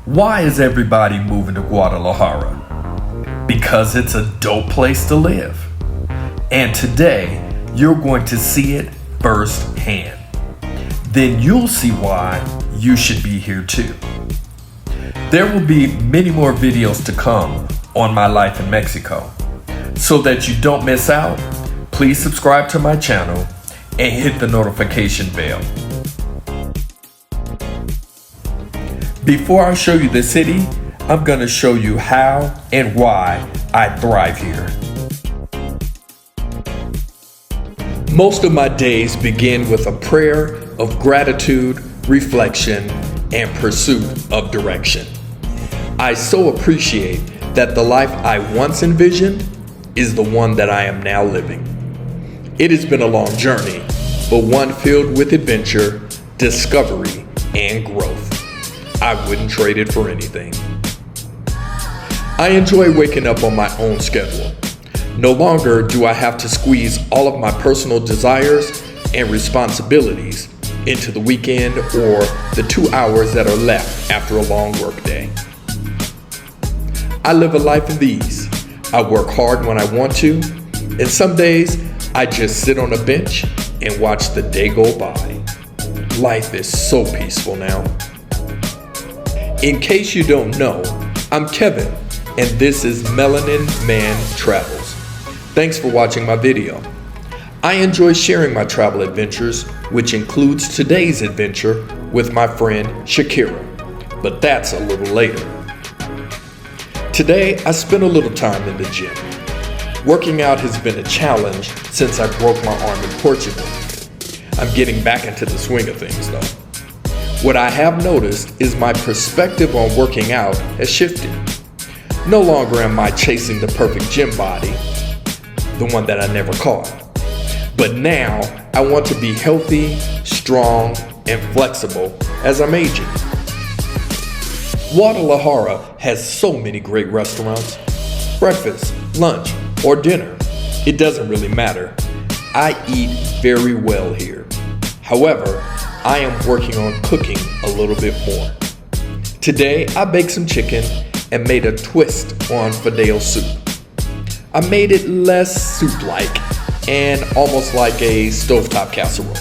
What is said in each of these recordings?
Why is everybody moving to Guadalajara? Because it's a dope place to live. And today, you're going to see it firsthand. Then you'll see why you should be here too. There will be many more videos to come on my life in Mexico. So that you don't miss out, please subscribe to my channel and hit the notification bell. Before I show you the city, I'm going to show you how and why I thrive here. Most of my days begin with a prayer of gratitude, reflection, and pursuit of direction. I so appreciate that the life I once envisioned is the one that I am now living. It has been a long journey, but one filled with adventure, discovery, and growth. I wouldn't trade it for anything. I enjoy waking up on my own schedule. No longer do I have to squeeze all of my personal desires and responsibilities into the weekend or the 2 hours that are left after a long work day. I live a life of ease. I work hard when I want to, and some days I just sit on a bench and watch the day go by. Life is so peaceful now. In case you don't know, I'm Kevin, and this is Melanin Man Travels. Thanks for watching my video. I enjoy sharing my travel adventures, which includes today's adventure with my friend Shakira, but that's a little later. Today, I spent a little time in the gym. Working out has been a challenge since I broke my arm in Portugal. I'm getting back into the swing of things though. What I have noticed is my perspective on working out has shifted. No longer am I chasing the perfect gym body, the one that I never caught. But now I want to be healthy, strong, and flexible as I'm aging. Guadalajara has so many great restaurants. Breakfast, lunch, or dinner, it doesn't really matter. I eat very well here. However, I am working on cooking a little bit more. Today, I baked some chicken and made a twist on fideo soup. I made it less soup-like and almost like a stovetop casserole.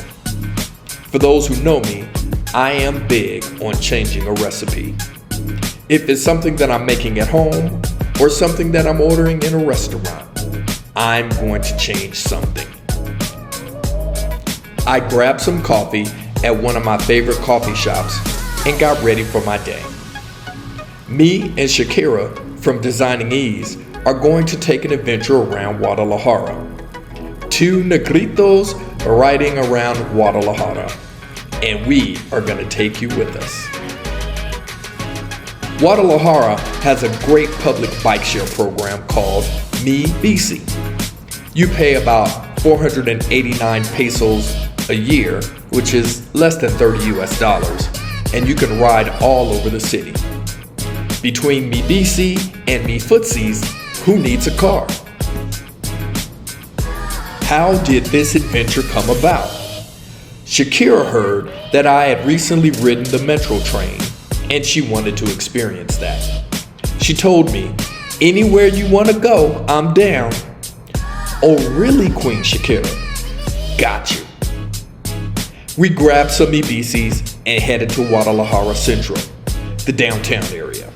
For those who know me, I am big on changing a recipe. If it's something that I'm making at home or something that I'm ordering in a restaurant, I'm going to change something. I grabbed some coffee at one of my favorite coffee shops and got ready for my day. Me and Shakira from Designing Ease are going to take an adventure around Guadalajara. 2 Negritos riding around Guadalajara, and we are going to take you with us. Guadalajara has a great public bike share program called Mi Bici. You pay about 489 pesos a year, which is less than $30 US, and you can ride all over the city. Between Mi Bici and Mi Footsies, who needs a car? How did this adventure come about? Shakira heard that I had recently ridden the metro train, and she wanted to experience that. She told me, "Anywhere you want to go, I'm down." Oh really, Queen Shakira? Got you. We grabbed some Ibisis and headed to Guadalajara Central, the downtown area,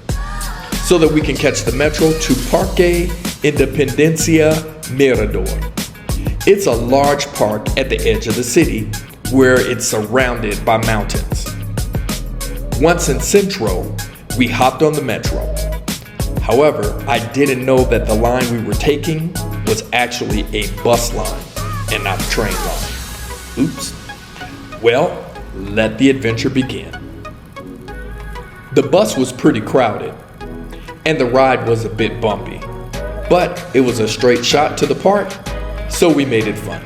so that we can catch the metro to Parque Independencia Mirador. It's a large park at the edge of the city where it's surrounded by mountains. Once in Centro, we hopped on the metro. However, I didn't know that the line we were taking was actually a bus line and not a train line. Oops. Well, let the adventure begin. The bus was pretty crowded, and the ride was a bit bumpy, but it was a straight shot to the park, so we made it fun.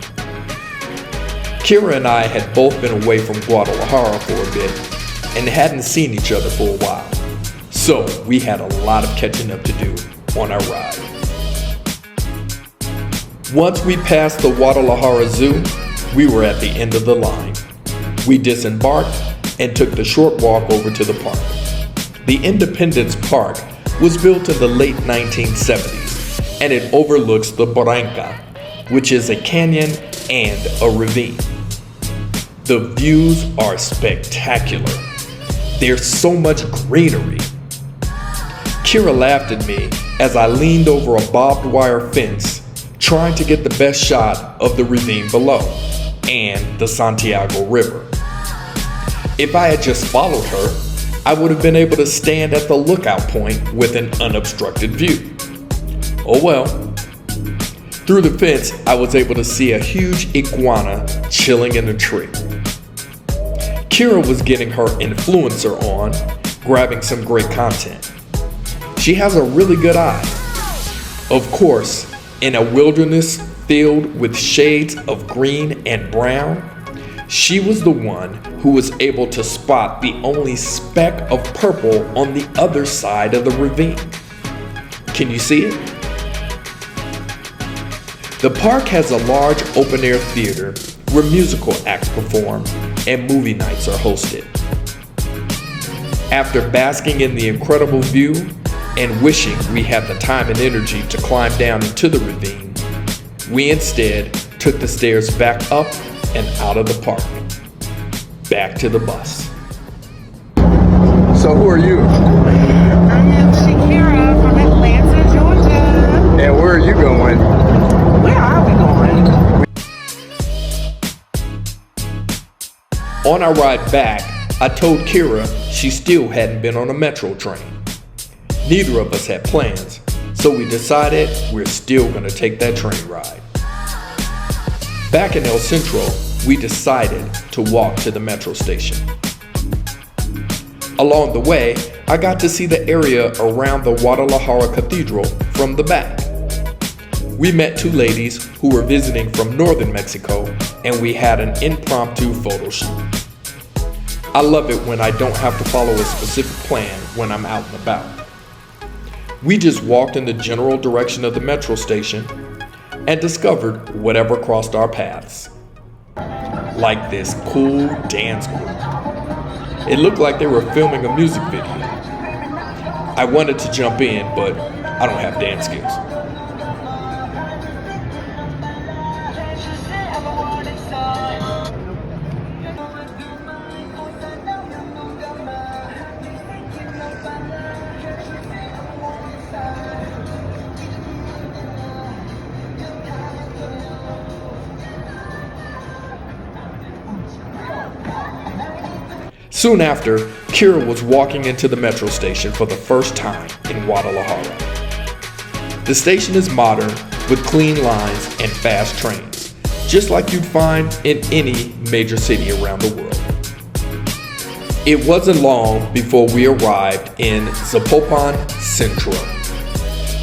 Kira and I had both been away from Guadalajara for a bit and hadn't seen each other for a while, so we had a lot of catching up to do on our ride. Once we passed the Guadalajara Zoo, we were at the end of the line. We disembarked and took the short walk over to the park. The Independence Park was built in the late 1970s, and it overlooks the Barranca, which is a canyon and a ravine. The views are spectacular. There's so much greenery. Kira laughed at me as I leaned over a barbed wire fence, trying to get the best shot of the ravine below and the Santiago River. If I had just followed her, I would have been able to stand at the lookout point with an unobstructed view. Oh well. Through the fence, I was able to see a huge iguana chilling in a tree. Kira was getting her influencer on, grabbing some great content. She has a really good eye. Of course, in a wilderness filled with shades of green and brown, she was the one who was able to spot the only speck of purple on the other side of the ravine. Can you see it? The park has a large open-air theater where musical acts perform and movie nights are hosted. After basking in the incredible view and wishing we had the time and energy to climb down into the ravine, we instead took the stairs back up and out of the park. Back to the bus. So who are you? I am Shakira from Atlanta, Georgia. And where are you going? Where are we going? On our ride back, I told Kira she still hadn't been on a metro train. Neither of us had plans, so we decided we're still gonna take that train ride. Back in El Centro, we decided to walk to the metro station. Along the way, I got to see the area around the Guadalajara Cathedral from the back. We met two ladies who were visiting from northern Mexico, and we had an impromptu photo shoot. I love it when I don't have to follow a specific plan when I'm out and about. We just walked in the general direction of the metro station and discovered whatever crossed our paths. Like this cool dance group. It looked like they were filming a music video. I wanted to jump in, but I don't have dance skills. Soon after, Kira was walking into the metro station for the first time in Guadalajara. The station is modern with clean lines and fast trains, just like you'd find in any major city around the world. It wasn't long before we arrived in Zapopan Centro.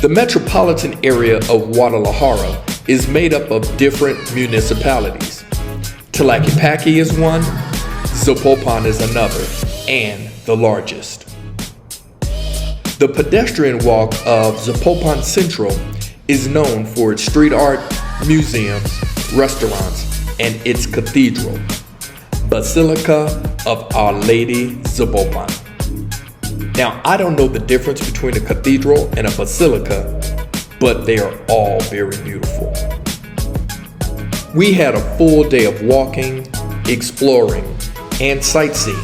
The metropolitan area of Guadalajara is made up of different municipalities. Tlaquepaque is one, Zapopan is another, and the largest. The pedestrian walk of Zapopan Centro is known for its street art, museums, restaurants, and its cathedral, Basilica of Our Lady Zapopan. Now, I don't know the difference between a cathedral and a basilica, but they are all very beautiful. We had a full day of walking, exploring, and sightseeing.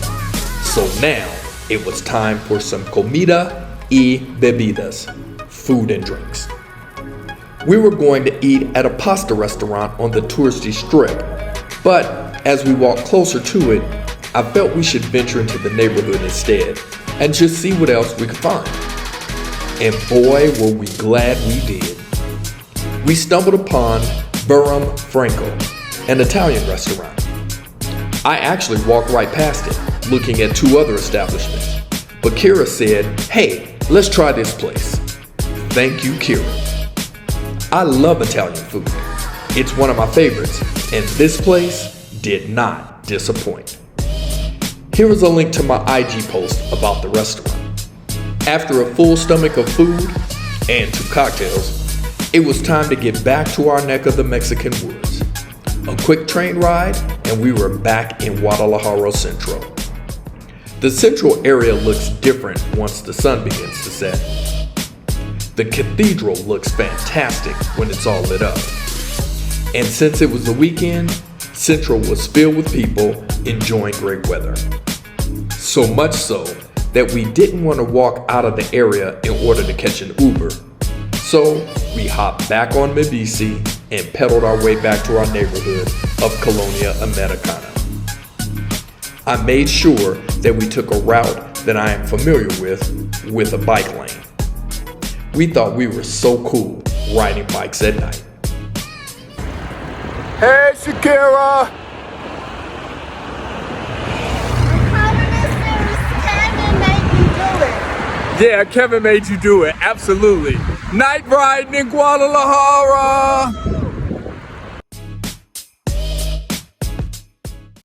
So now it was time for some comida y bebidas, food and drinks. We were going to eat at a pasta restaurant on the touristy strip, but as we walked closer to it, I felt we should venture into the neighborhood instead and just see what else we could find. And boy, were we glad we did. We stumbled upon Burrum Franco, an Italian restaurant. I actually walked right past it, looking at two other establishments. But Kira said, "Hey, let's try this place." Thank you, Kira. I love Italian food. It's one of my favorites, and this place did not disappoint. Here is a link to my IG post about the restaurant. After a full stomach of food and 2 cocktails, it was time to get back to our neck of the Mexican woods. A quick train ride, and we were back in Guadalajara Centro. The central area looks different once the sun begins to set. The cathedral looks fantastic when it's all lit up. And since it was the weekend, Central was filled with people enjoying great weather. So much so that we didn't want to walk out of the area in order to catch an Uber. So we hopped back on Mibisi and pedaled our way back to our neighborhood of Colonia Americana. I made sure that we took a route that I am familiar with a bike lane. We thought we were so cool riding bikes at night. Hey, Shakira! Yeah, Kevin made you do it. Absolutely. Night riding in Guadalajara!